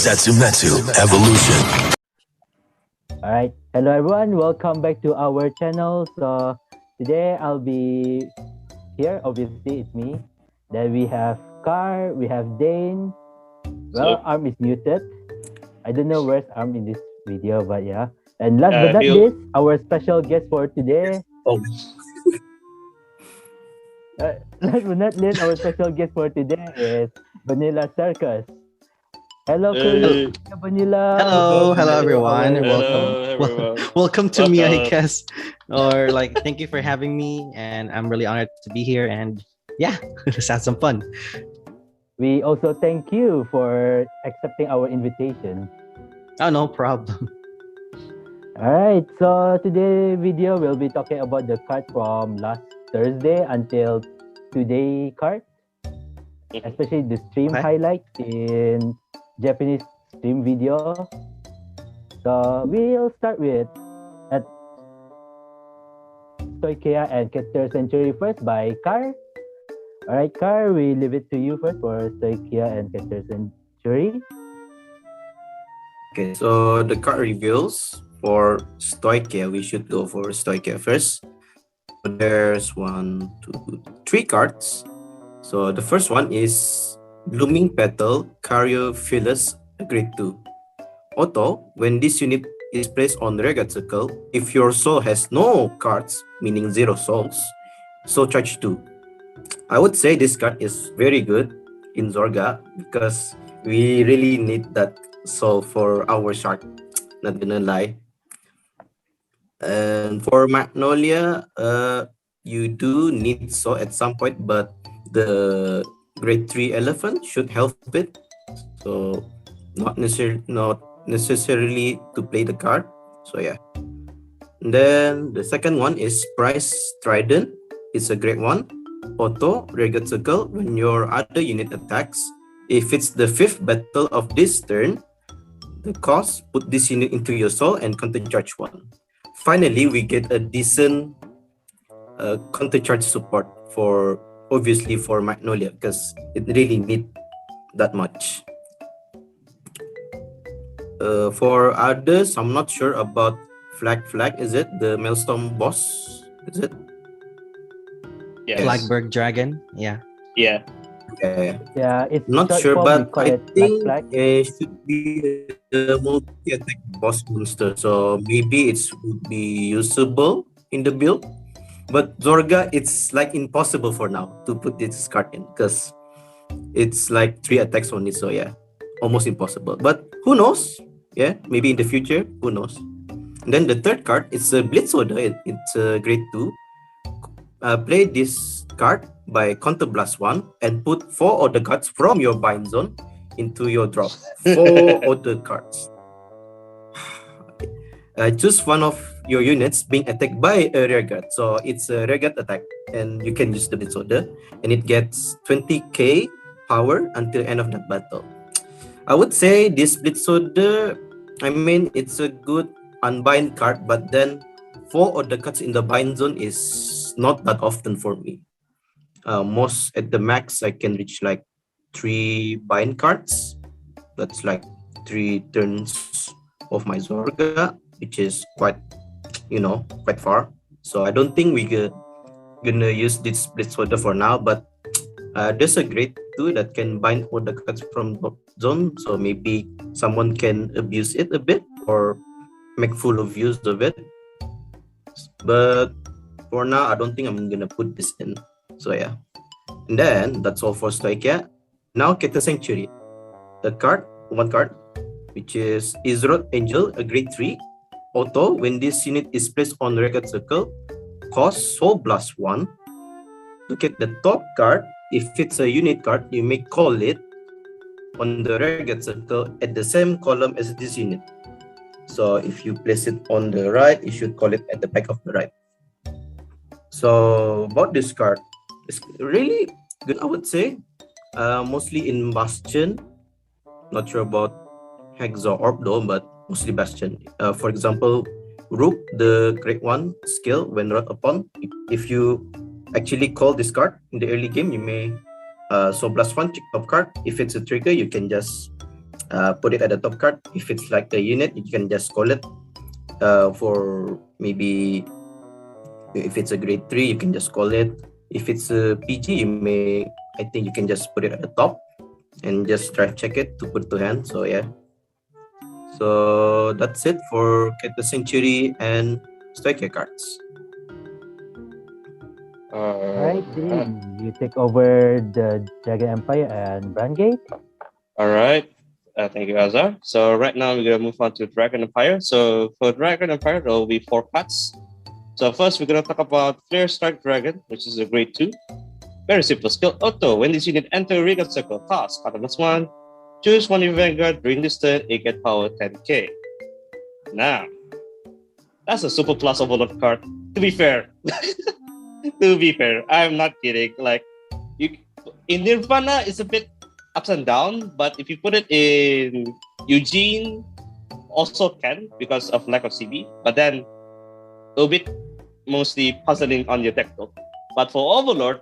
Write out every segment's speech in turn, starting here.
Setsumetsu Evolution. Alright, hello everyone, welcome back to our channel. So today I'll be here, obviously it's me. Then we have Car, we have Dane. Well, Arm is muted. I don't know where's Arm in this video, but yeah. And last but not least, our special guest for today. Last but not least, our special guest for today is Bunilla Circus. Hello, Bunilla. Hello everyone. Everyone. Welcome to me, I guess. Or thank you for having me, and I'm really honored to be here. And yeah, let's have some fun. We also thank you for accepting our invitation. Oh, no problem. All right, so today's video we'll be talking about the card from last Thursday until today card, especially the stream highlights in Japanese stream video. So we'll start with at Stoichea and Keter Sanctuary first by Car. Alright, Car, we leave it to you first for Stoichea and Keter Sanctuary. Okay, so the card reveals for Stoichea, we should go for Stoichea first. So there's 1, 2, 3 cards. So the first one is Blooming Petal, Caryophyllus, Grade 2. Auto, when this unit is placed on the Reyogia circle, if your soul has no cards, meaning 0 souls, so charge 2. I would say this card is very good in Zorga because we really need that soul for our shark, not gonna lie. And for Magnolia, you do need soul at some point, but the Grade 3 elephant should help it, so not necessarily to play the card. So yeah. And then the second one is Price Trident. It's a Grade 1 auto Reyogia circle. When your other unit attacks, if it's the 5th battle of this turn, the cost, put this unit into your soul and counter charge 1. Finally, we get a decent counter charge support for obviously for Magnolia because it really need that much. For others, I'm not sure about Flag. Is it the Maelstrom boss? Is it? Yes. Flagberg Dragon. Yeah. Yeah. It's not short sure, form, but we call I it think Flag. it should be the multi-attack boss monster. So maybe it would be usable in the build. But Zorga, it's impossible for now to put this card in because it's 3 attacks only. So yeah, almost impossible. But who knows? Yeah, maybe in the future, who knows? And then the third card, it's a Blitz Order. It's a Grade 2. Play this card by Counter Blast 1 and put 4 order cards from your bind zone into your drop. 4 order cards. Choose one of your units being attacked by a rearguard. So it's a rearguard attack and you can use the Blitz Order and it gets 20k power until end of that battle. I would say this Blitz Order, it's a good unbind card, but then 4 order cards in the bind zone is not that often for me. Most at the max, I can reach 3 bind cards. That's 3 turns of my Zorga, which is quite far. So I don't think we're gonna use this Blitz Order for now, but there's a Grade 2 that can bind all the cards from zone, so maybe someone can abuse it a bit or make full of use of it. But for now, I don't think I'm gonna put this in. So yeah. And then that's all for Stoichea. Now Keter Sanctuary. One card, which is Izrod Angel, a Grade 3. Auto, when this unit is placed on the Reyogia circle, cost Soul Blast 1. Look at the top card. If it's a unit card, you may call it on the Reyogia circle at the same column as this unit. So if you place it on the right, you should call it at the back of the right. So about this card, it's really good, I would say. Mostly in Bastion. Not sure about Hex or Orb though, but mostly Bastion. For example, Rook, the Grade 1 skill, when wrought upon, if you actually call this card in the early game, you may Soul Blast 1, check top card. If it's a trigger, you can just put it at the top card. If it's like a unit, you can just call it. For maybe if it's a grade 3, you can just call it. If it's a PG, I think you can just put it at the top and just drive check it to put to hand. So yeah. So that's it for Keter Sanctuary and Stoichea cards. Alright, Dane, you take over the Dragon Empire and Brandt Gate. All right. Thank you, Azar. So right now we're gonna move on to Dragon Empire. So for Dragon Empire, there will be 4 cards. So first we're gonna talk about Flare Strike Dragon, which is a grade 2. Very simple skill auto. When this unit enter Regal Circle, task +1. Choose one in Vanguard during this turn, it get power 10k. Now, that's a super plus overload card. To be fair. To be fair, I'm not kidding. Like, in Nirvana, it's a bit ups and down, but if you put it in Eugene, also can because of lack of CB, but then a bit mostly puzzling on your deck though. But for Overlord,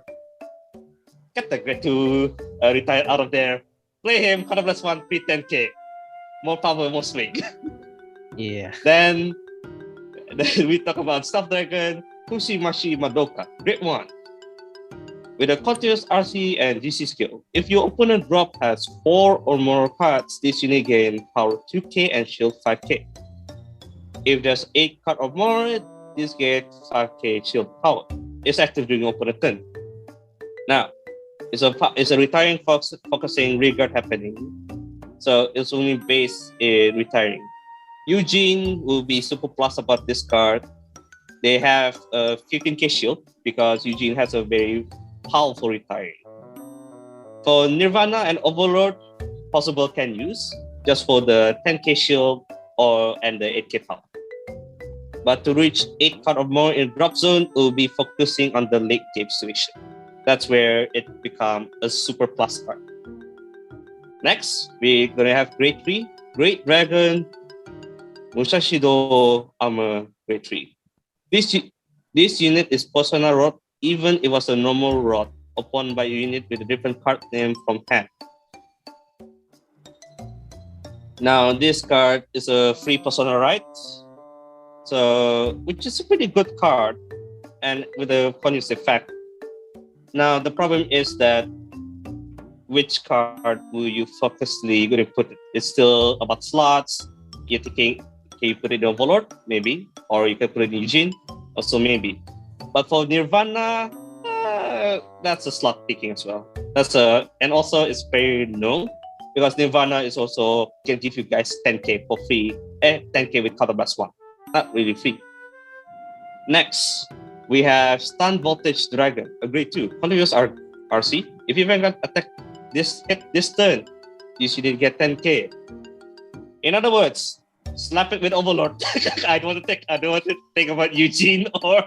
get the grade to retire out of there. Play him, +1, free 10k. More power, more swing. Yeah. Then we talk about Staff Dragon, Fushimachi Madoka, grade 1. With a continuous RC and GC skill, if your opponent drop has 4 or more cards, this unit gain power 2k and shield 5k. If there's 8 cards or more, this gets 5k shield power. It's active during your opponent's turn. Now, it's a retiring focusing regard happening, so it's only based in retiring. Eugene will be super plus about this card. They have a 15k shield because Eugene has a very powerful retiring. For Nirvana and Overlord, possible can use just for the 10k shield and the 8k power. But to reach 8 card or more in drop zone, will be focusing on the late game situation. That's where it becomes a super plus card. Next, we're gonna have grade 3, Great Dragon, Musashido Armor grade 3. This unit is Persona Rod, even it was a normal Rod, opened by a unit with a different card name from hand. Now, this card is a free Persona right, so which is a pretty good card, and with a continuous effect. Now, the problem is that which card will you focusedly going to put it? It's still about slots. You're thinking, can you put it in Overlord? Maybe. Or you can put it in Eugene? Also maybe. But for Nirvana, that's a slot picking as well. And also it's very known because Nirvana is also can give you guys 10k for free. 10k with +1. Not really free. Next, we have Stun Voltage Dragon, a grade 2. Continuous RC. If you Vanguard attack this turn, you should get 10k. In other words, slap it with Overlord. I don't want to think about Eugene or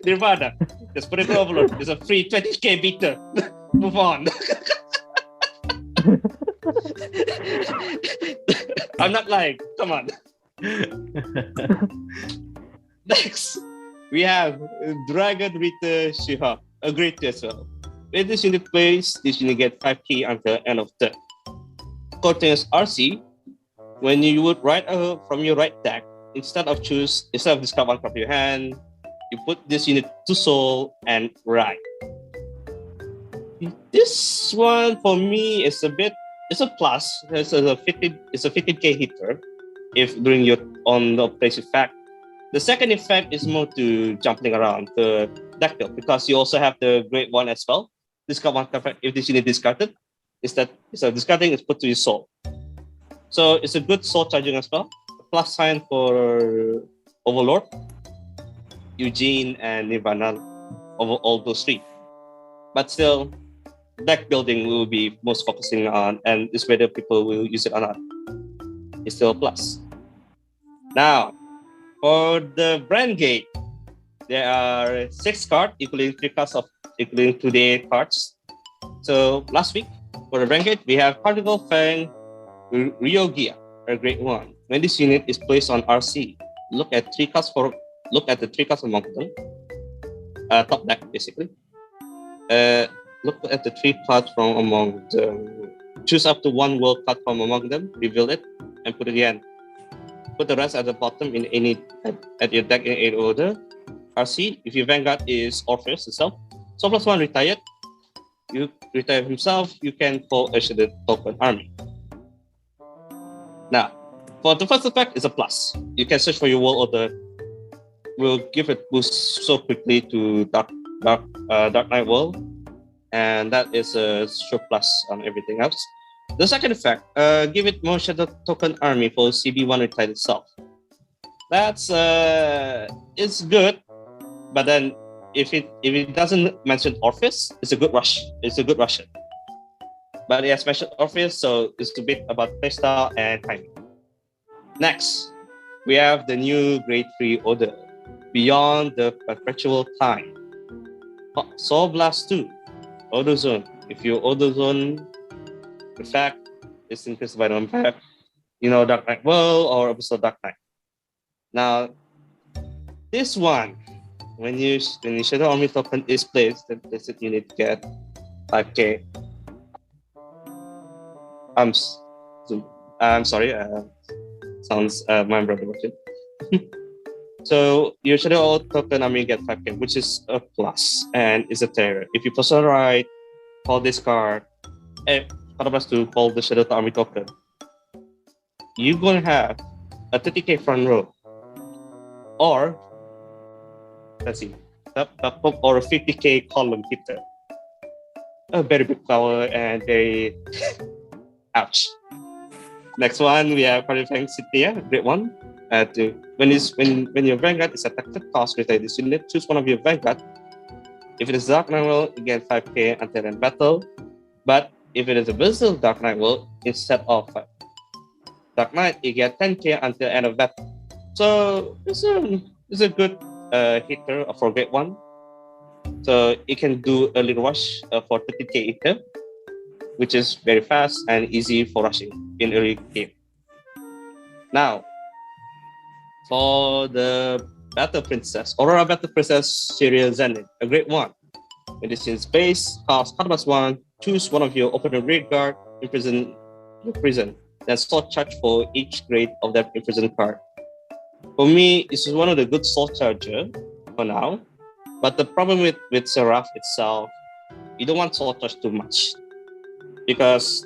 Nirvana. Just put it with Overlord. It's a free 20k beater. Move on. I'm not lying. Come on. Next, we have Dragritter Shihab, a grade 2 as well. When this unit plays, this unit get 5k until end of turn. Continuous RC. When you would write from your right deck, instead of discard one from your hand, you put this unit to soul and write. This one for me is it's a plus. It's a 15k hitter if during your on the place effect. The second effect is more to jumping around the deck build because you also have the grade 1 as well. Discard one card if this unit discarded. Instead of discarding, it's put to your soul. So it's a good soul charging as well. A plus sign for Overlord, Eugene, and Nirvana over all those 3. But still, deck building will be most focusing on, and it's whether people will use it or not. It's still a plus. Now, for the Brandt Gate, there are 6 cards, including 2 cards. So last week, for the Brandt Gate, we have Cardinal, Fang, Reyogia, or grade 1. When this unit is placed on RC, look at the 3 cards among them. Top deck, basically. Look at the 3 cards from among them. Choose up to one world card from among them, reveal it, and put it again. Put the rest at the bottom in any at your deck in any order. RC, if your Vanguard is Orpheus itself, so +1 retired. You retire himself, you can call a shaded token army. Now, for the first effect, it's a plus. You can search for your world order. We'll give it boost so quickly to Dark Knight World, and that is a sure plus on everything else. The second effect, give it more shadow token army for CB1 retired itself. That's it's good, but then if it doesn't mention Orpheus, it's a good rush. It's a good Russian. But it has mentioned Orpheus, so it's a bit about playstyle and timing. Next, we have the new grade 3 order, Beyond the Perpetual Time. Soul Blast 2, Order Zone. If you Order Zone effect is increased by the impact, Dark Knight World or episode Dark Knight. Now, this one, when you Shadow Army token is placed, then you need to get 5k. I'm sorry. Sounds my brother watching. So your Shadow token army get 5k, which is a plus and is a terror. If you position right, call this card, to call the Shadow Army token, you're gonna have a 30k front row, or let's see, or a 50k column hitter. A very big power and very ouch. Next one, we have Fang Cinetia, grade 1. When your Vanguard is attacked, cost retire this unit, choose one of your Vanguard. If it is Dark Knight World, you get 5k until end battle. But if it is a Brazil Dark Knight World, instead of Dark Knight, you get 10k until end of battle. So it's a good hitter for grade 1. So it can do a little rush for 30k hitter, which is very fast and easy for rushing in early game. Now, for the Battle Princess, Aurora Battle Princess Shirer Zenith, a grade 1. When it's in space, cost +1, choose one of your opponent rear guard, imprison the prison, then sword charge for each grade of that imprisoned card. For me, this is one of the good sword charger for now, but the problem with Seraph itself, you don't want sword charge too much, because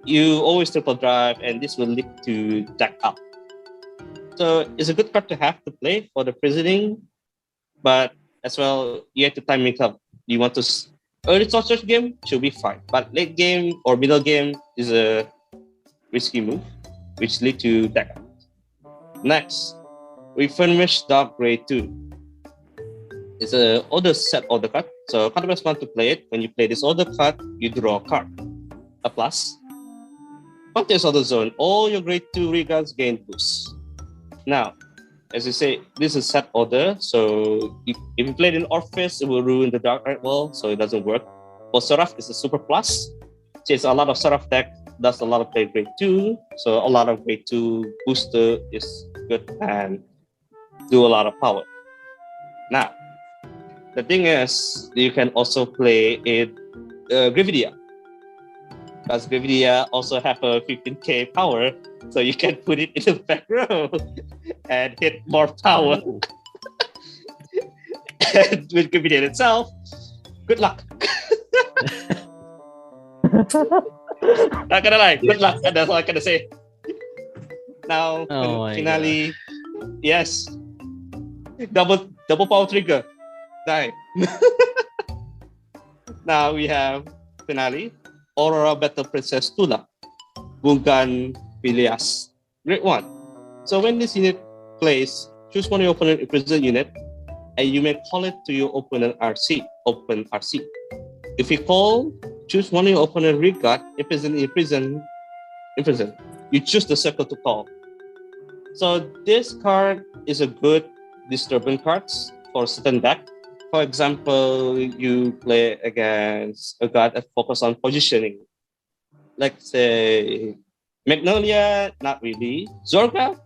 you always triple drive and this will lead to deck up. So it's a good card to have to play for the prisoning, but as well, you have to time it up. You want to early sword charge game should be fine, but late game or middle game is a risky move, which lead to deck up. Next, Refurbished Dark grade 2. It's an order set order card. So card best one to play it. When you play this order card, you draw a card. A plus. Contest order zone. All your grade 2 regards gain boost. Now, as you say, this is set order. So if you play it in Orpheus, it will ruin the Dark Knight World, so it doesn't work. For Seraph, it's a super plus. Since a lot of Seraph deck does a lot of play grade 2, so a lot of grade 2 booster is good and do a lot of power. Now, the thing is, you can also play it Greedon, because Greedon also have a 15k power, so you can put it in the back row and hit more power. And with Greedon itself, good luck. Not gonna lie, good luck. That's all I can say. Now, finale, yes, double power trigger. Die. Now we have finale, Aurora Battle Princess Tula, Buganvilias, grade 1. So when this unit plays, choose one of your opponent imprisoned unit, and you may call it to your opponent RC, open RC. If you call, choose one of your opponent regard, imprisoned. You choose the circle to call. So this card is a good disturbance cards for certain deck. For example, you play against a guard that focus on positioning. Like say Magnolia, not really. Zorga,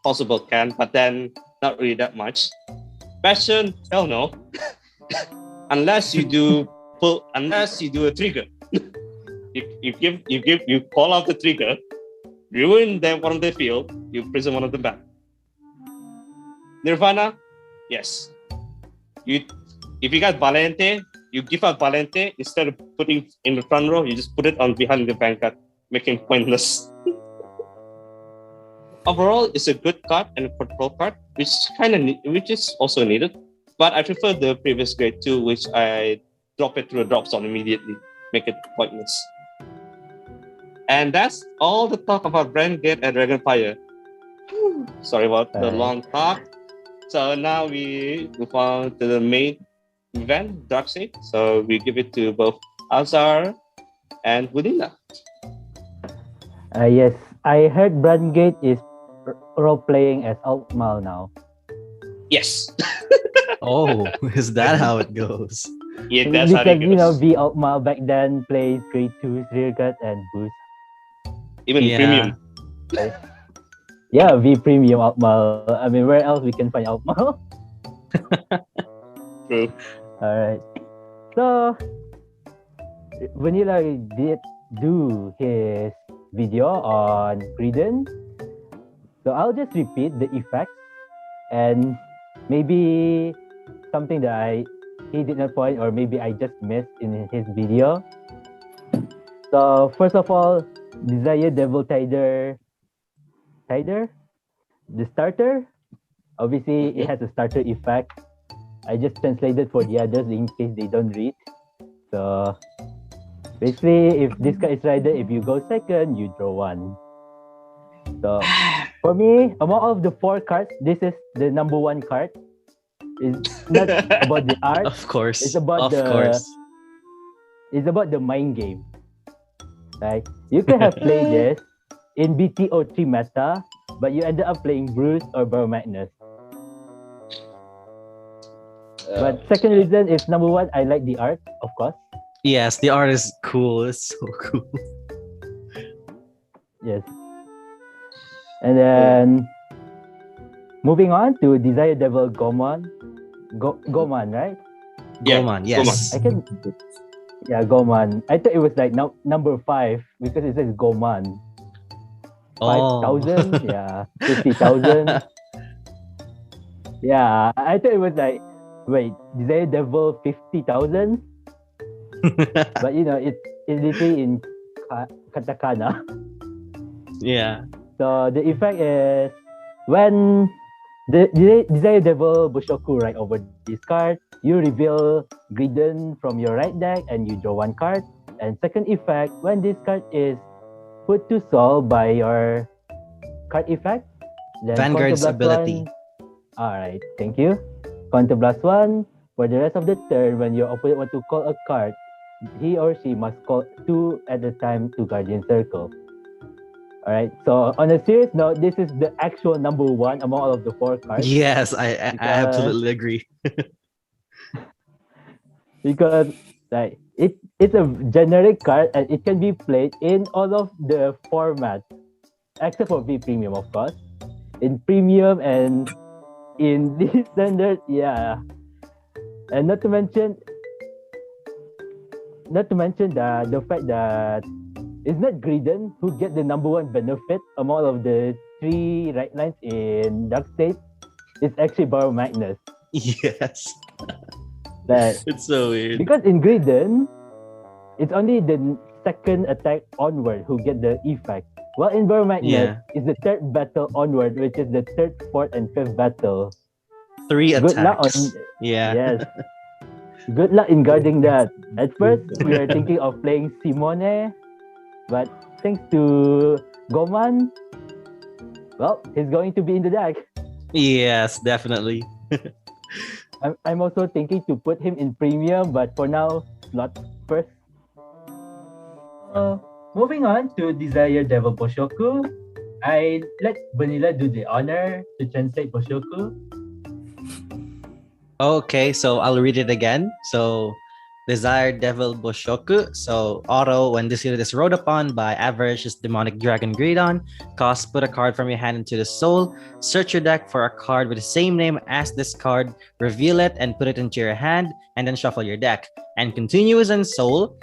possible can, but then not really that much. Passion, hell no. unless you do a trigger. You call out the trigger, ruin them from the field, you prison one of them back. Nirvana, yes. If you got Valente, you give out Valente instead of putting in the front row, you just put it on behind the Vanguard, making pointless. Overall, it's a good card and a control card, which is also needed. But I prefer the previous grade 2, which I drop it through a drop zone immediately, make it pointless. And that's all the talk about Brandt Gate and Dragonfire. Sorry about the long talk. So now we move on to the main event, Dark State. So we give it to both Azar and Bunilla. Yes, I heard Brandt Gate is role-playing as Altmal now. Yes. Oh, is that how it goes? Yeah, that's how it goes. V Altmal back then plays grade 2, Reargut, and Boost. Even premium. Yeah, V premium Altmal. I mean, where else we can find Altmal? True. Alright. So, Vanilla did do his video on Greedon. So I'll just repeat the effects and maybe something that he did not point or maybe I just missed in his video. So first of all, Desire Devil Tider, the starter. Obviously, it has a starter effect. I just translated for the others in case they don't read. So basically, if this guy is rider, if you go second, you draw 1. So for me, among all of the 4 cards, this is the number 1 card. It's not about the art. Of course. It's about It's about the mind game. Right? You could have played this in BTO3 meta, but you ended up playing Bruce or Burrow Magnus. But second reason is number 1, I like the art, of course. Yes, the art is cool. It's so cool. Yes. And then moving on to Desire Devil Goman. Goman, right? Yeah, Goman, yes. Goman. I thought it was like number 5 because it says Goman. 5,000? Yeah. 50,000. Yeah, I thought it was like, wait, Desire Devil 50,000? But it's literally in katakana. Yeah. So the effect is when the Desire Devil Bushoku right over this card, you reveal Greedon from your right deck and you draw 1 card. And second effect, when this card is put to soul by your card effect, then Vanguard's ability. Alright, thank you. Counterblast 1. For the rest of the turn, when your opponent wants to call a card, he or she must call 2 at a time to Guardian Circle. Alright, so on a serious note, this is the actual number 1 among all of the 4 cards. Yes, I absolutely agree. Because like it's a generic card and it can be played in all of the formats except for V Premium, of course. In Premium and in the standard, yeah. And not to mention the fact that it's not Greedon who get the number 1 benefit among all of the 3 right lines in Dark State. It's actually Burrow Magnus. Yes. It's so weird. Because in Greedon, it's only the second attack onward who get the effect. While in Burrow Magnus, it's the 3rd battle onward, which is the 3rd, 4th, and 5th battle. 3 attacks. Good luck Yes. Good luck in guarding that. At first, we were thinking of playing Simone, but thanks to Goman, well, he's going to be in the deck. Yes, definitely. I'm also thinking to put him in Premium, but for now, slot first. Moving on to Desire Devil Boshoku, I let Bunilla do the honor to translate Boshoku. Okay, so I'll read it again. So, Desire Devil Boshoku. So, auto, when this unit is rode upon by average demonic dragon Greedon, cost put a card from your hand into the soul, search your deck for a card with the same name as this card, reveal it and put it into your hand, and then shuffle your deck. And continuous in soul,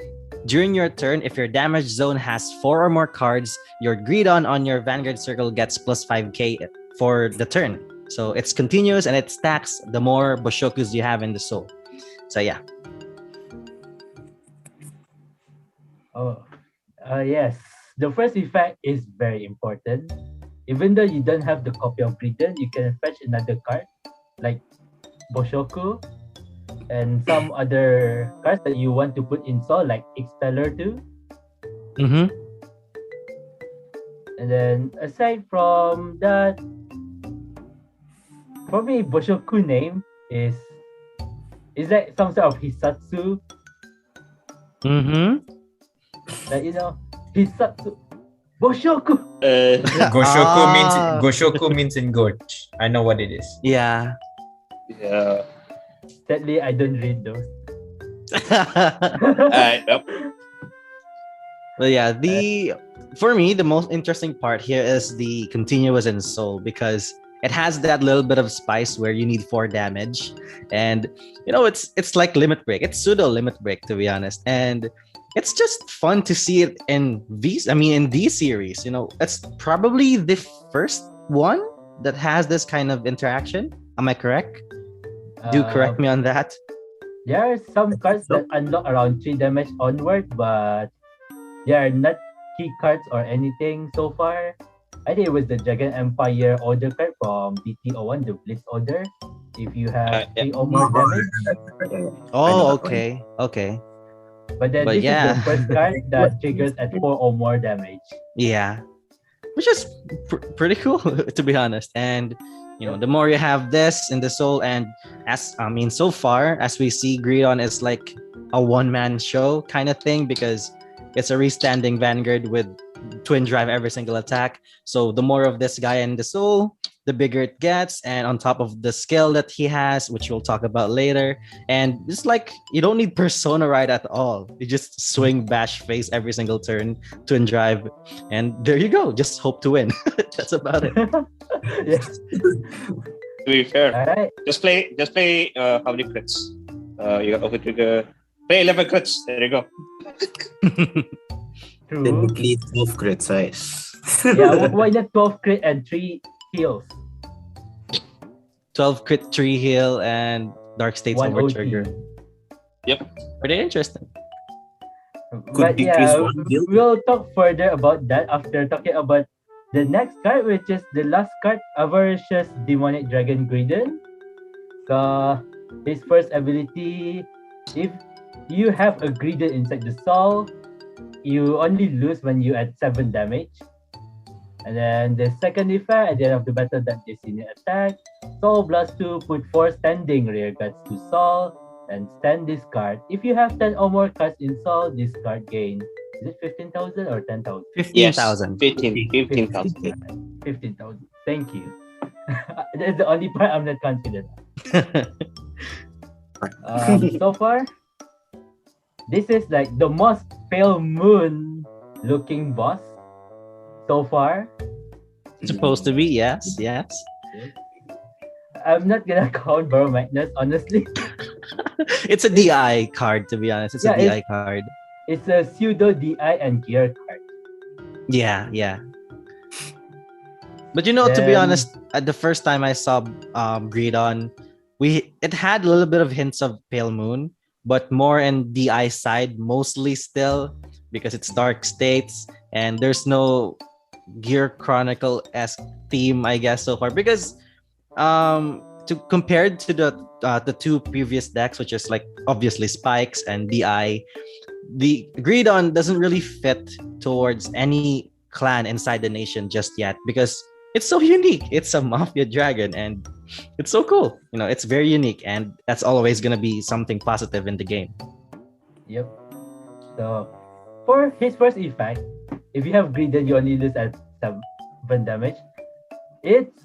During your turn, if your damage zone has 4 or more cards, your Greedon on your Vanguard circle gets plus 5k for the turn. So it's continuous and it stacks the more Boshokus you have in the soul. So yeah. Oh, yes. The first effect is very important. Even though you don't have the copy of Greedon, you can fetch another card like Boshoku and some other cards that you want to put in Soul, like Expeller too. Mm-hmm. And then aside from that, for me, Boshoku name is like some sort of Hisatsu. Mm-hmm. Like, Hisatsu. Boshoku! Goshoku means in gorge. I know what it is. Yeah. Yeah. Sadly, I don't read those. Yep. But yeah, for me, the most interesting part here is the continuous in soul because it has that little bit of spice where you need 4 damage. And it's like limit break. It's pseudo limit break, to be honest. And it's just fun to see it in these series. It's probably the first one that has this kind of interaction. Am I correct? Do correct me on that. There are some cards that unlock around 3 damage onward, but they are not key cards or anything so far. I think it was the Dragon Empire order card from DT01, the Blitz order. If you have 3 or more damage. Oh, okay. But then this is the first card that triggers at 4 or more damage. Yeah. Which is pretty cool, to be honest. And the more you have this in the soul, and so far as we see, Greedon is like a one-man show kind of thing because it's a restanding Vanguard with twin drive every single attack. So the more of this guy in the soul, the bigger it gets, and on top of the skill that he has, which we'll talk about later. And it's like you don't need Persona right at all. You just swing bash face every single turn, twin drive, and there you go. Just hope to win. That's about it. Yes. To be fair, Alright. just play how many crits? You got over trigger. Play 11 crits. There you go. True. Technically 12 crit size. Yeah, why not 12 crit and 3 heals? 12 crit 3 heal and Dark States 1 over OT. trigger. Yep. Pretty interesting. But decrease yeah, 1 heal. we'll talk further about that after talking about the next card, which is the last card, Avaricious Demonic Dragon Greedon. So his first ability, if you have a Greedon inside the soul, you only lose when you add 7 damage. And then the second effect, at the end of the battle, that this unit attack, Soul Blast 2, put 4 standing rear guards to Soul, and stand this card. If you have 10 or more cards in Soul, this card gain, is it 15,000 or 10,000? 15,000. 15,000. 15,000. Thank you. That's the only part I'm not confident. So far, this is like the most pale moon looking boss so far. Supposed to be, yes. I'm not gonna count Baro Magnus, honestly. It's a DI card, to be honest. It's a DI card. It's a pseudo DI and gear card. Yeah. But to be honest, at the first time I saw Greedon, it had a little bit of hints of Pale Moon, but more in DI side, mostly still, because it's Dark States, and there's no Gear Chronicle-esque theme, I guess, so far. Because compared to the 2 previous decks, which is like obviously Spikes and DI, the Greedon doesn't really fit towards any clan inside the nation just yet because it's so unique. It's a Mafia Dragon and it's so cool. It's very unique, and that's always gonna be something positive in the game. Yep. So for his first effect, if you have Greedon, you only lose at 7 damage. It's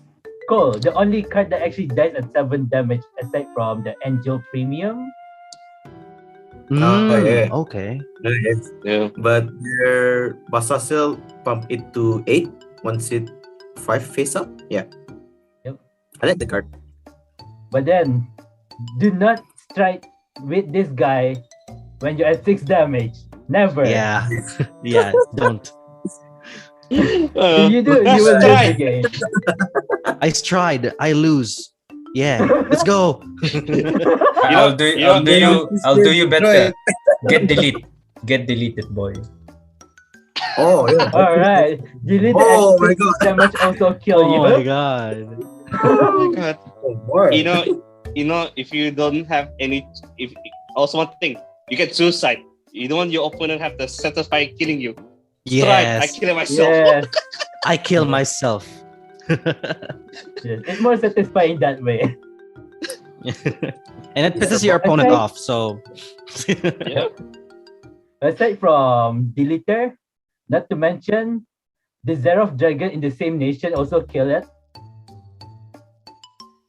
cool. The only card that actually dies at 7 damage aside from the Angel Premium. Yeah. Okay. Yeah. But their Basasil pump it to 8 once it 5 face up. Yeah. Yep. I like the card. But then, do not strike with this guy when you're at 6 damage. Never. Yeah. Yeah, don't. If you do, you will lose the game. I tried. I lose. Yeah. Let's go. I'll do you better. Get deleted, boy. Oh yeah. All right. Delete Oh my and god. damage also kill Oh you. my god. Oh my god. Oh, boy. You know, if you don't have any, if also one thing, you get suicide. You don't want your opponent have to satisfy killing you. Right, I Yes. kill myself. Yes. I kill myself. Yes. It's more satisfying that way. And it pisses your opponent off. So Yeah. Aside from Deleter, not to mention the Xeroth Dragon in the same nation also kill it.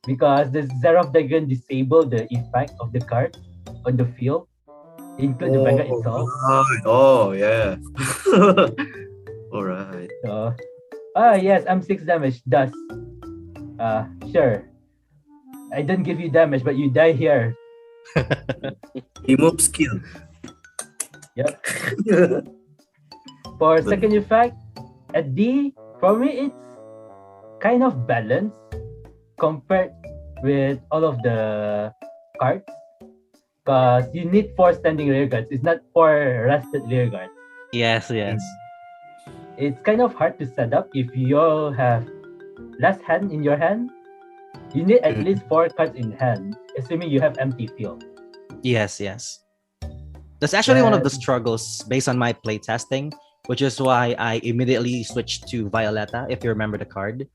Because the Xeroth Dragon disable the effect of the card on the field, include the Vanguard itself. Right. Oh yeah. All right. So, yes, I'm 6 damage. Thus, sure. I don't give you damage, but you die here. Remove skill. Yep. For second effect, at D, for me it's kind of balanced compared with all of the cards. Because you need 4 standing rear guards. It's not 4 rested rear guards. yes, yes. It's kind of hard to set up if you have last hand in your hand. You need at least 4 cards in hand, assuming you have empty field. Yes, yes. That's actually one of the Then- struggles based on my playtesting, which is why I immediately switched to Violetta, if you remember the card.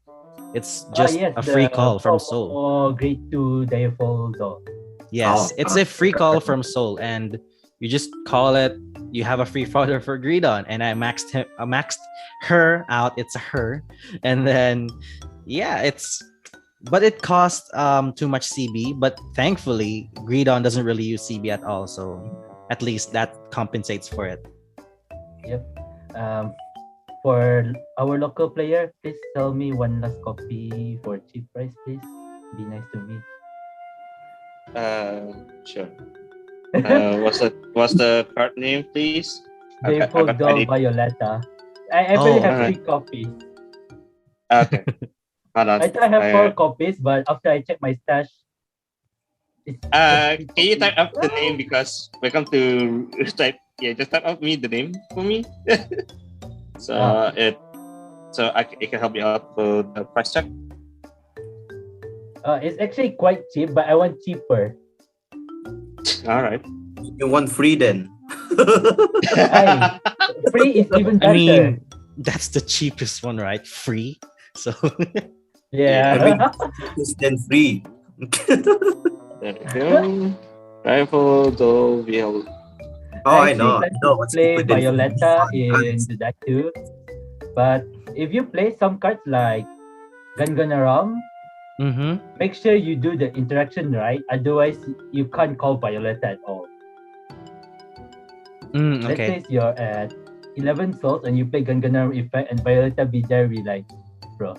It's just yes, a free the call from Soul. Oh, grade 2 Diaphol Zone. Yes, Oh. it's a free call from Soul, and you just call it. You have a free fodder for Greedon, and I maxed her out. It's a her, and then yeah, but it cost too much CB. But thankfully, Greedon doesn't really use CB at all, so at least that compensates for it. For our local player, please sell me 1 last copy for cheap price, please. Be nice to me. Sure. What's the card name, please? Okay, Diaphol I Zone need- Violetta. I actually Oh, have alright. 3 copies. Okay. Hold on. I thought I have 4 copies, but after I check my stash, Can you type up the name because we're going to type? Yeah, just type up the name for me. So it can help you out for the price check. It's actually quite cheap, but I want cheaper. All right. You want free then? Ay, free is even I better. mean, that's the cheapest one, right? Free. So yeah. I mean, it's then free. There we go. Rifle, though, VL. Oh, I actually know. plan I know to what's play cheaper than Violetta free. in the deck too. But if you play some cards like Gun-Gun-Aram, mm-hmm. make sure you do the interaction right. Otherwise, you can't call Violetta at all. Let's Okay. say you're at 11 souls and you play Gun-Gun-Aram effect and Violetta be there, be like, bro.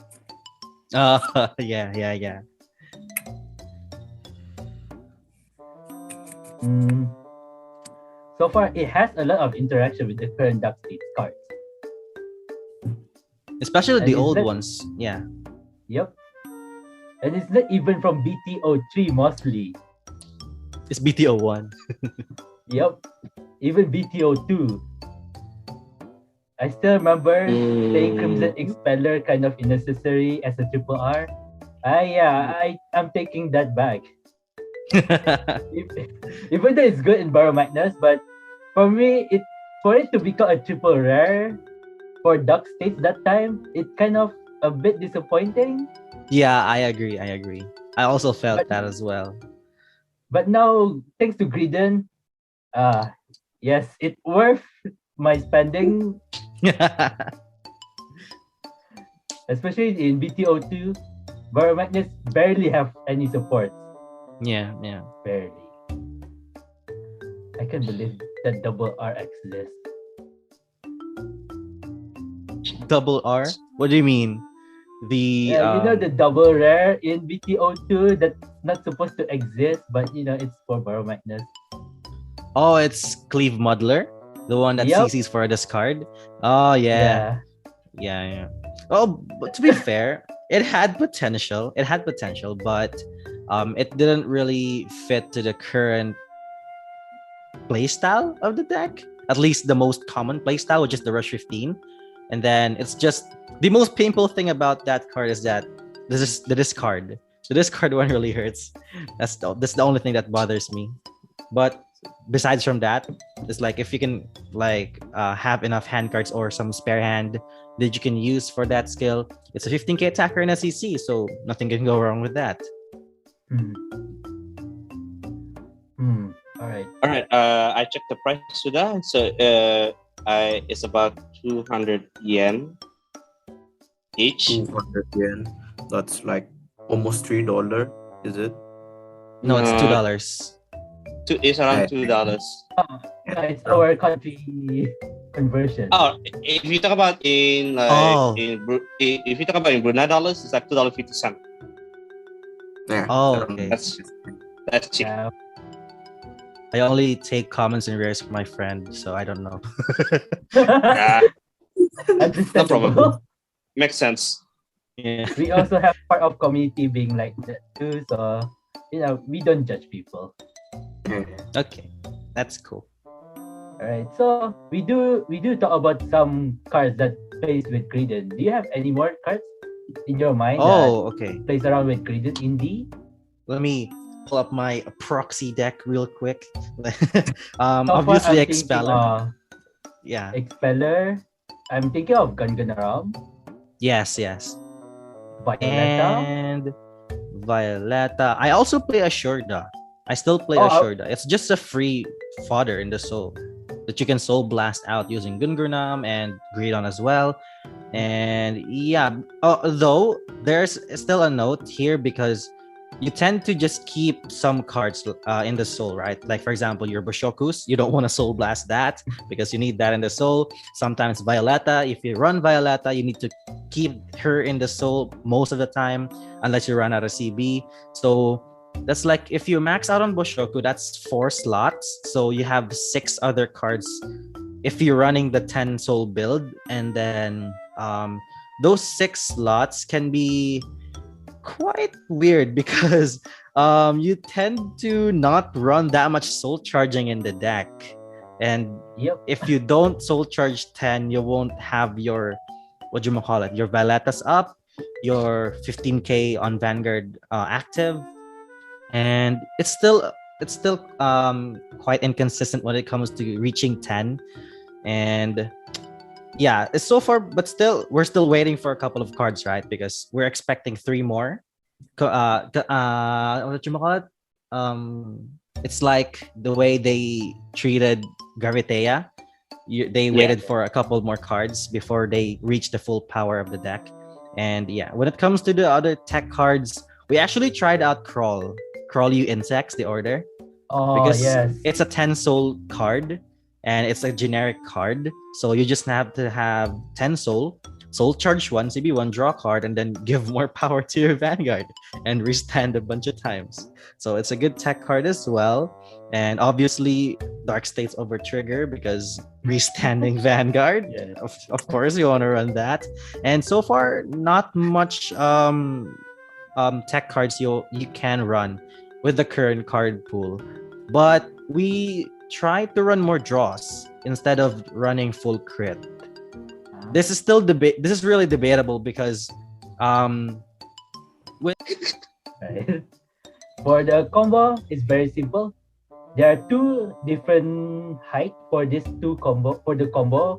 Yeah. So far, it has a lot of interaction with the current Dark States cards. Especially And the is old that- ones. Yeah. Yep. And it's not even from BTO3 mostly. It's BTO1. Yep. Even BTO2. I still remember playing Crimson Expeller kind of unnecessary as a triple R. I'm taking that back. Even though it's good in Barrow Madness, but for me, for it to become a triple rare for Dark States that time, it's kind of a bit disappointing. Yeah, I agree. I also felt But- that as well. But now, thanks to Greedon, yes, it's worth my spending, especially in BTO2. Barrow Madness barely have any support. yeah. Barely. I can't believe that double RX list. Double R? What do you mean? The Yeah, you know the double rare in BTO2 that's not supposed to exist, but it's for Barrow Madness. oh, it's Cleave Muddler. The one that Yep. CC's for a discard. Oh yeah. Yeah. Oh, but to be fair, it had potential. But it didn't really fit to the current playstyle of the deck. At least the most common playstyle, which is the Rush 15. And then it's just the most painful thing about that card is that this is the discard. The discard one really hurts. That's the only thing that bothers me. But besides from that, it's like if you can have enough hand cards or some spare hand that you can use for that skill, it's a 15k attacker in SEC, so nothing can go wrong with that. All right. I checked the price to that. So it's about 200 yen each. 200 yen. That's like almost $3, is it? No, it's $2. It's around $2. It's our country conversion. Oh, if you talk about in if you talk about in Brunei dollars, it's like $2.50. Yeah. Oh, okay. That's cheap. I only take commons and rares for my friend, so I don't know. Yeah, no Understandable. problem. Makes sense. Yeah. We also have part of community being like that too, so we don't judge people. Okay, that's cool. All right, so we do talk about some cards that plays with Greedon. Do you have any more cards in your mind Okay. that plays around with Greedon indie? Let me pull up my proxy deck real quick. So Obviously far, I'm Expeller. thinking, Expeller. I'm thinking of Gungunaram, Yes. Violetta. And Violetta. I also play Ashurda. I still play Oh, Ashurda. It's just a free fodder in the soul that you can soul blast out using Gungurnam and Greedon as well. And yeah, though there's still a note here because you tend to just keep some cards in the soul, right? Like for example, your Bushokus, you don't want to soul blast that because you need that in the soul. Sometimes Violetta, if you run Violetta, you need to keep her in the soul most of the time unless you run out of CB. So that's like if you max out on Bushoku, that's 4 slots. So you have 6 other cards if you're running the 10 soul build, and then those 6 slots can be quite weird because you tend to not run that much soul charging in the deck, and if you don't soul charge 10, you won't have your your Violettas up, your 15k on Vanguard active, and it's still quite inconsistent when it comes to reaching 10. And yeah, it's so far, but still we're still waiting for a couple of cards, right? Because we're expecting 3 more. What you call it? It's like the way they treated Gravitea. They waited for a couple more cards before they reach the full power of the deck. And yeah, when it comes to the other tech cards, we actually tried out Crawl You Insects, the order. Because it's a 10 soul card and it's a generic card. So you just have to have 10 soul charge 1, CB1, draw a card, and then give more power to your Vanguard and restand a bunch of times. So it's a good tech card as well. And obviously, Dark State's over trigger because restanding Vanguard. Of course, you want to run that. And so far, not much tech cards you can run with the current card pool. But we try to run more draws instead of running full crit. This is still This is really debatable because for the combo, it's very simple. There are 2 different height for this 2 combo. For the combo,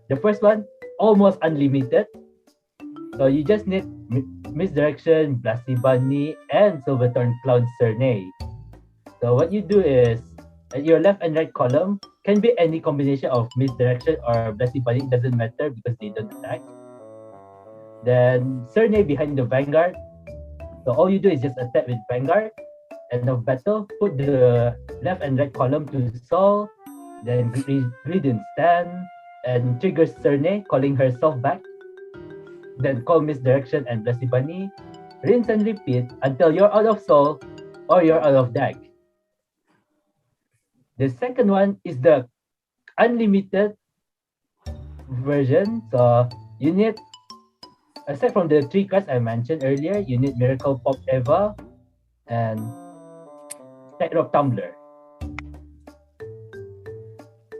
the first one almost unlimited. So you just need Misdirection, Blasty Bunny, and Silverthorn Clown Cernay. So what you do is your left and right column can be any combination of Misdirection or Blasty Bunny. It doesn't matter because they don't attack. Then Cernay behind the Vanguard. So all you do is just attack with Vanguard. End of battle, put the left and right column to Sol. Then Greedon stand and trigger Cernay, calling herself back. Then call Misdirection and Blasty Bunny. Rinse and repeat until you're out of soul or you're out of deck. The second one is the unlimited version. So you need, aside from the 3 cards I mentioned earlier, you need Miracle Pop Eva and Tightrope Tumbler.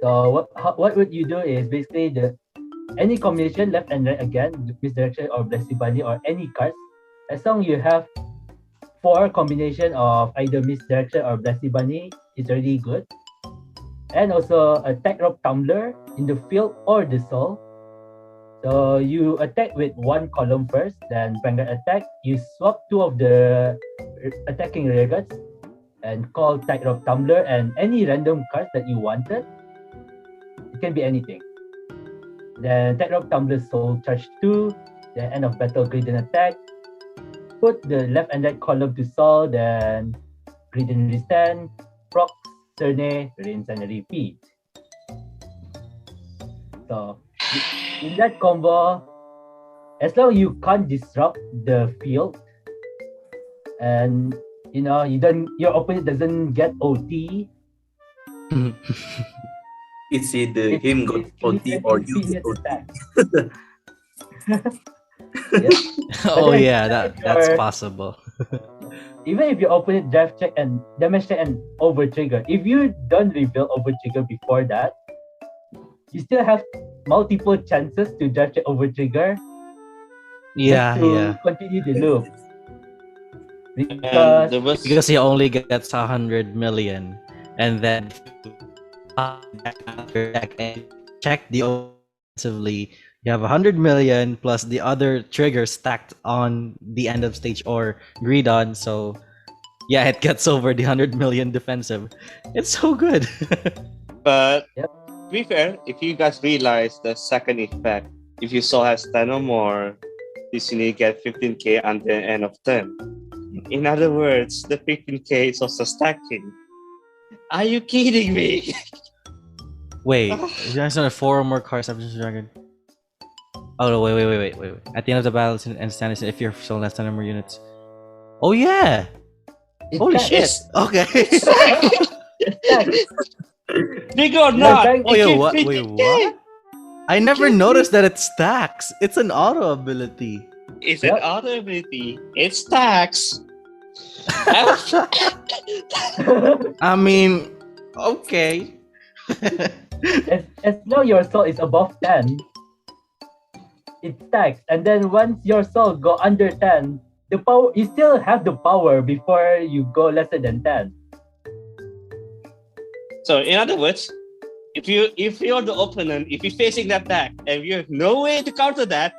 So what would you do is basically any combination left and right again, Misdirection or Blessed Bunny or any cards, as long as you have 4 combination of either Misdirection or Blessed Bunny, it's already good. And also a Tightrope Tumbler in the field or the soul. So you attack with 1 column first, then Vanguard attack. You swap 2 of the attacking regards and call Tightrope Tumbler and any random cards that you wanted. It can be anything. Then Tightrope Tumbler Soul charge 2, then end of battle Greedon attack. Put the left and right column to Soul, then Greedon restand, proc, Cerne, rinse and repeat. So in that combo, as long as you can't disrupt the field and your opponent doesn't get OT, It's either him got OT or you get OT. Yes. Oh then yeah, that's your- possible. Even if your opponent draft check and damage check and over trigger, if you don't reveal over trigger before that, you still have multiple chances to draft check over trigger. Yeah, to yeah. continue the loop. And Because there was Because he only gets 100 million, and then check the offensively. You have 100 million plus the other trigger stacked on the end of stage or Greedon. So yeah, it gets over the 100 million defensive. It's so good. But Yep. to be fair, if you guys realize the second effect, if you saw has 10 or more, this you need get 15k at the end of turn. In other words, the 15k is also stacking. Are you kidding me? Wait, you guys on 4 or more cards after this dragon. Oh no, wait. At the end of the battle and stand if you're still less than number units. Oh yeah! it's Holy that- shit! It's- Okay. Big or Yeah, not? Bang- Oh, it yeah, gives what? 15K. Wait, what? I never noticed that it stacks. It's an auto ability. It's Yep. an auto ability. It stacks. I mean, okay. as long your soul is above 10, it stacks. And then once your soul go under 10, the power you still have the power before you go lesser than 10. So in other words, if you're the opponent, if you're facing that deck and you have no way to counter that,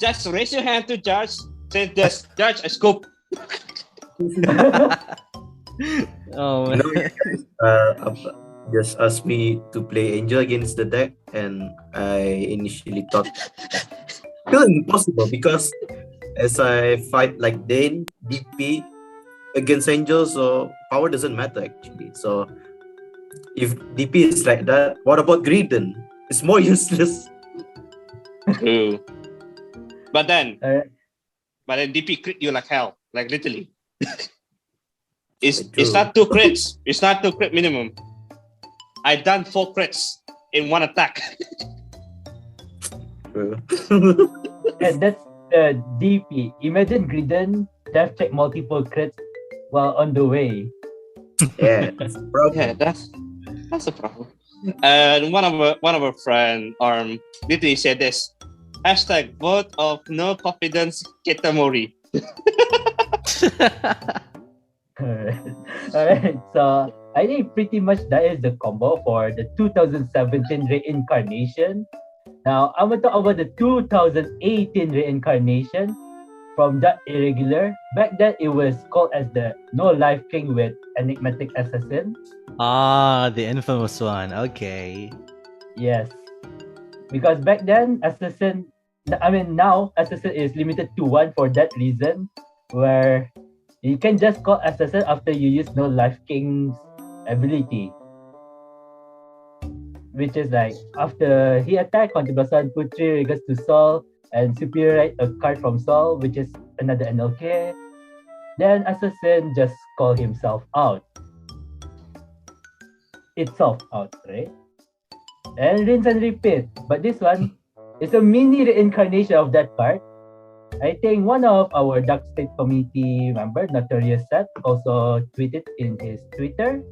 just raise your hand to judge. Say just judge a scope. Oh You man. know, just asked me to play Angel against the deck, and I initially thought still impossible because as I fight like Dane, DP against Angel, so power doesn't matter actually. So if DP is like that, what about Greedon? It's more useless. True. But then Alright. DP crit you like hell, like literally. It's True. not 2 crits. It's not 2 crit minimum. I done 4 crits in one attack. And that's the DP. Imagine Greedon death check multiple crits while on the way. Yeah, that's the problem. Yeah, that's a problem. And one of our friend literally said this hashtag vote of no confidence Kitamori. Alright, so I think pretty much that is the combo for the 2017 reincarnation. Now I'm gonna talk about the 2018 reincarnation from Dark Irregular. Back then it was called as the No Life King with Enigmatic Assassin. Ah, the infamous one. Okay. Yes. Because back then now Assassin is limited to 1 for that reason, where you can just call Assassin after you use No Life King's ability. Which is like, after he attack, Contemplation put 3 regards to Sol and superiorite a card from Sol, which is another NLK. Then Assassin just call himself out. itself out, right? And rinse and repeat. But this one is a mini reincarnation of that card. I think one of our Dark State community member, Notorious Seth, also tweeted in his Twitter.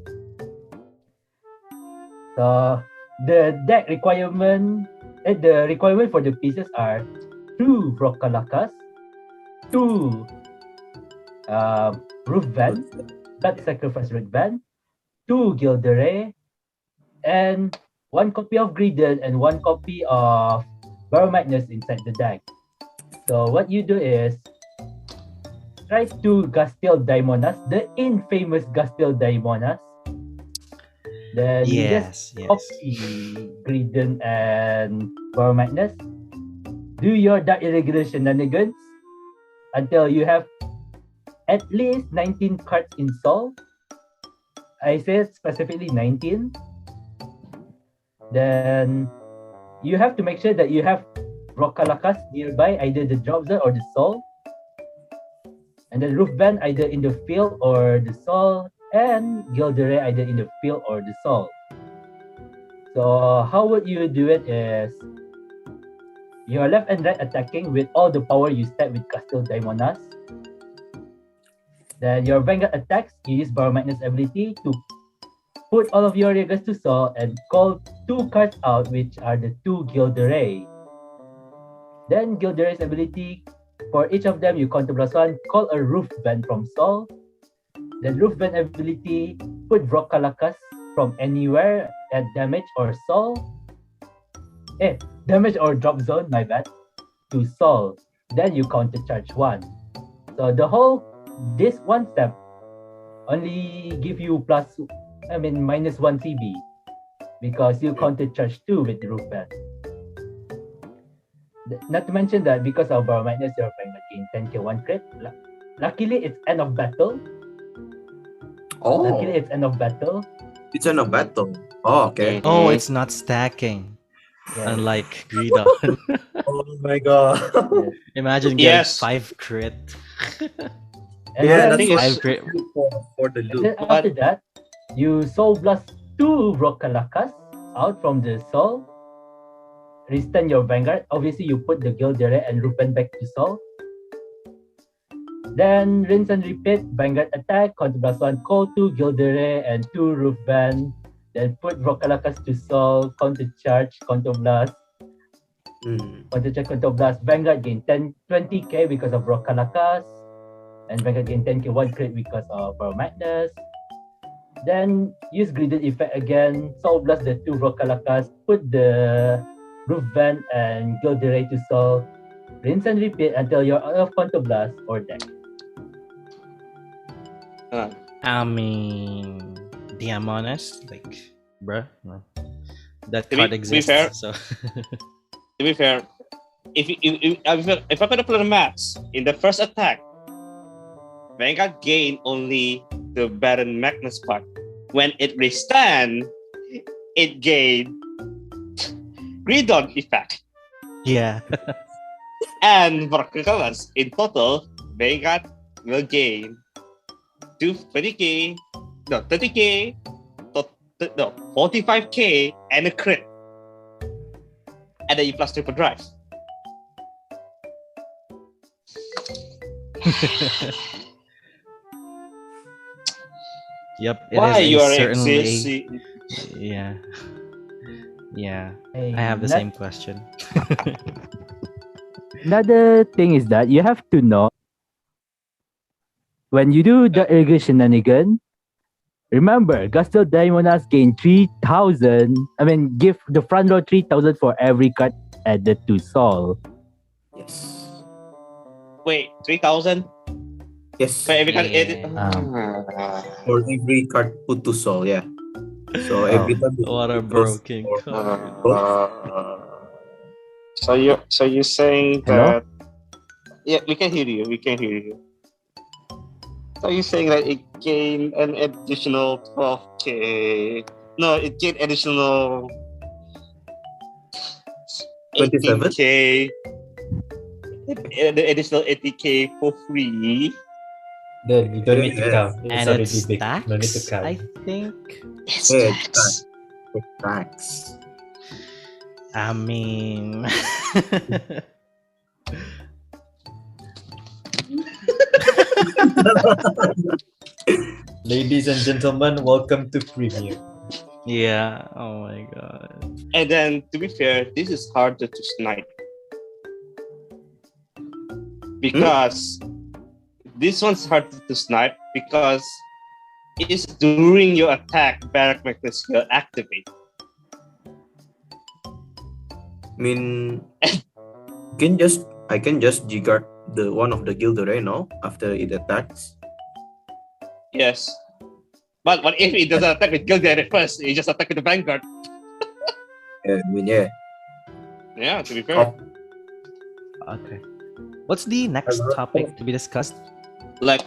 So the deck requirement, the requirement for the pieces are 2 Brocalakas, 2 Roof Van, that sacrifice Root Van, 2 Gildere, and 1 copy of Greedon and 1 copy of Baromagnus inside the deck. So what you do is try to Gastiel Daimonas, the infamous Gastiel Daimonas. Then you just copy Greedon and Baromagnus. Do your Dark Irregular shenanigans until you have at least 19 cards in Sol. I said specifically 19. Then you have to make sure that you have Brocalakas nearby, either the drop zone or the Sol. And then Roof Band either in the field or the Sol. And Gildere either in the field or the Sol. So how would you do it is you're left and right attacking with all the power you stack with Castle Daimonas. Then your Vanguard attacks, you use Baromagnus ability to put all of your Regas to Sol and call 2 cards out, which are the 2 Gildere. Then Gildere's ability, for each of them you counter +1, call a Roof Band from Sol. Then Roof Band ability, put Brocalakas from anywhere at damage or Sol. Damage or drop zone, my bad, to Sol. Then you counter charge 1. So this one step only give you -1 CB because you counter charge 2 with the Roof Band. Not to mention that because of Baromagnus, your Vanguard gain 10k 1 crit. Luckily, it's end of battle. Luckily, it's end of battle. It's end of battle. Oh, okay. Oh, it's not stacking. Yeah. Unlike Greedon. Oh my god. Imagine getting 5 crit. Yeah, that's 5 crit. For the loop. After that, you Soul Blast 2 Brocalakas out from the Sol. Restun your Vanguard. Obviously, you put the Gildere and Roof Band back to Sol. Then rinse and repeat. Vanguard attack, counter +1, call 2 Gildere and 2 Roof Band. Then put Brocalakas to Sol, counter charge, counter blast. Counter charge, counter blast. Vanguard gain 20k because of Brocalakas. And Vanguard gain 10k 1 crit because of Baromagnus. Then use Greedon effect again. Soul Blast the 2 Brocalakas. Put the Roof Band and Gildere to Sol. Rinse and repeat until you're out of counter blast or deck. I mean, being honest, like, bruh, no. That To card be exists. fair- So To be fair, if I'm gonna put a max in the first attack, Vanguard gain only the Baron Magnus part. When it restand, it gained Greedon effect. yeah. And for colors, in total, Vanguard will gain 30k, 45k, and a crit. And then you plus triple drive. Yep. Why is you are certainly. existing? Yeah. Yeah. Hey, I have the same question. Another thing is that you have to know when you do the irrigation shenanigan, remember, Gastel Daimonas gain 3,000. Give the front row 3,000 for every card added to Sol. Yes. Wait, 3,000? Yes. For every card Yeah. edit? For every card put to Sol, yeah. So every time What a broken card. So you're saying Hello? that? Yeah, we can hear you. So you're saying that it gained an additional 12k? No, it gained additional 27? 18k. The additional 80k for free. You don't need to count. It's And already it's big. No need to stacks, count. I think. It's Yeah, tax. Facts. I mean, Ladies and gentlemen, welcome to Premiere. yeah. Oh my god. And then, to be fair, this is harder to snipe. Because this one's harder to snipe because it's during your attack, Barrack Magnet skill activate. I mean, I can just G-guard the one of the Gilderay now after it attacks. Yes. But what if it doesn't attack with Gilderay first? It just attack with the Vanguard. I mean, yeah. Yeah, to be fair. Okay. What's the next topic to be discussed? Like,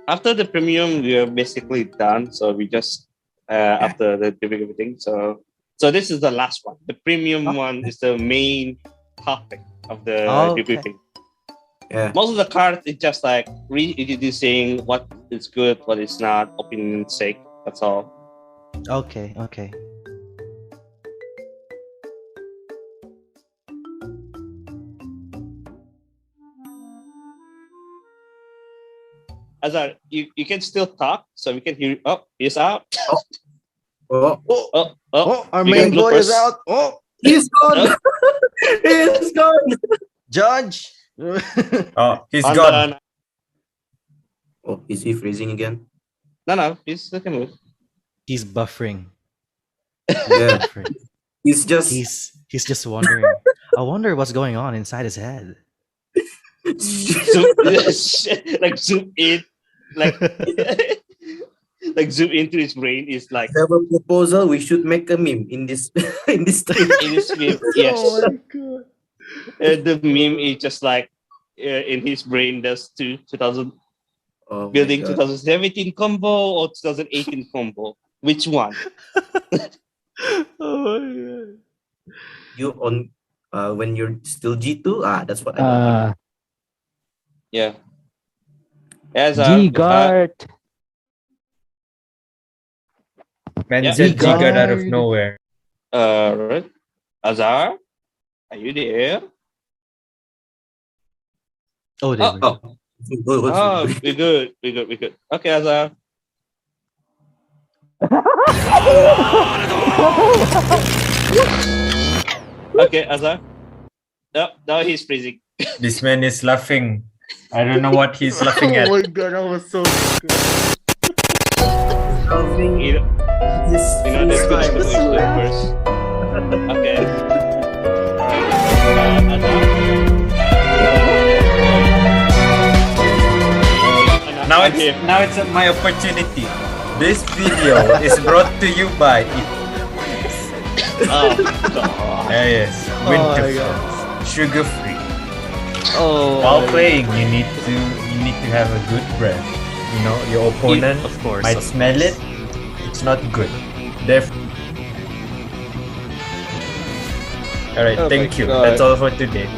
after the premium, we are basically done. So we just, after the debriefing everything. So this is the last one. The premium one is the main topic of the debriefing. Yeah. Most of the cards is just like reintroducing what is good, what is not, opinion's sake. That's all. Okay. Azar, you can still talk, so we can hear. Oh, he's out. Oh, Our we main got boy is bloopers. out. Oh, he's gone! He's gone! Judge. Oh, he's On gone. the- Oh, is he freezing again? No, he's still can move. He's buffering. Yeah. Buffering. He's just He's just wondering. I wonder what's going on inside his head. Zoom, like zoom in, like like zoom into his brain is like have a proposal. We should make a meme in this in this time. in his meme. Yes, Oh my god. the meme is just like in his brain. There's 2000 Oh my building God. 2017 combo or 2018 combo. Which one? Oh my god. You on when you're still G2? That's what I know. Yeah. As G-guard. Man Yeah. said G-guard. G-guard out of nowhere. right. Azar, are you there? Oh, there we go. Oh, we're good. Okay, Azar. Okay, Azar. No, now he's freezing. This man is laughing. I don't know what he's laughing at. Oh my god, that was so good. You know, there's good first. Okay. Now it's my opportunity. This video is brought to you by Oh, God. yes, Oh my winter sugar free. Oh. While playing, you need to have a good breath. You know, your opponent Of course. might smell it. It's not good. All right, Oh my thank you. God. That's all for today.